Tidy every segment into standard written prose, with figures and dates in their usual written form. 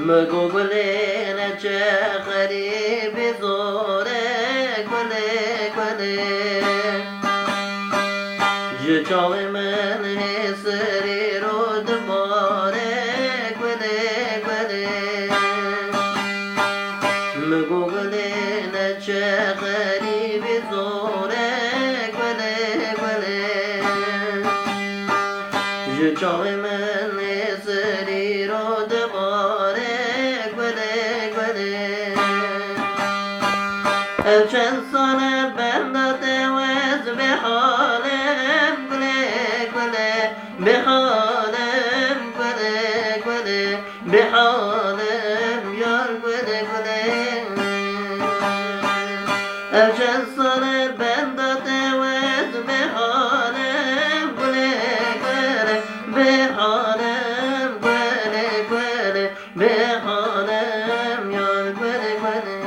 مگو گله نچه غریب زوره گله گله جاوی من هسری رو دباره گله گله مگو گله نچه غریب زوره گله گله جاوی من هسری رو دباره گله گله چند ساله بنداده وز به حالم گله گله به حالم گله گله به حالم یار گله گله چند ساله بنداده وز به حالم گله گله به حالم گله گله به حالم یار گله گله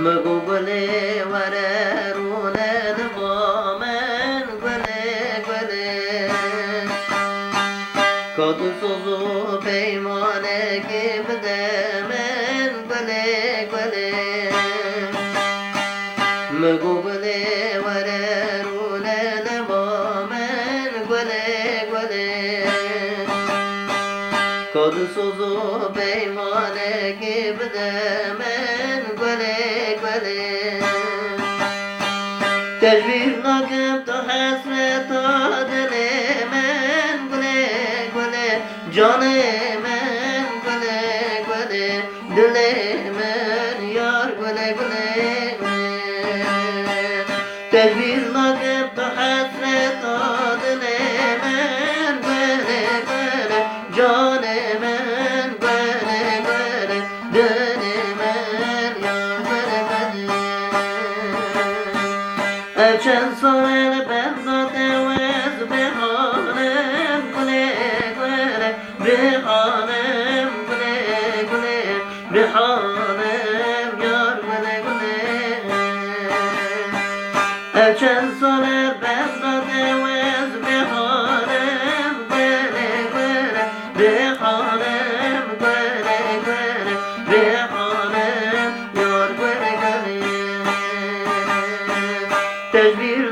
مگو گله وره رونه دبامن گله گله کد سوزو پیمانه که بده من گله گله مگو گله وره رونه دبامن گله گله کد سوزو پیمانه که بده من گله گله تجویر ناکم تو حسرت دل من گله گله جان من گله گله دل من یار گله گله تجویر ناکم تو حسرت دل من گله گله جان من گله گله دل من یار گله گله چند سال بنداده وز به حالم گله گله به حالم گله گله به حالم یار گله گله چند سال بنداده وز به حالم گله گله به حالم گله گله به حالم یار گله گله تجبیر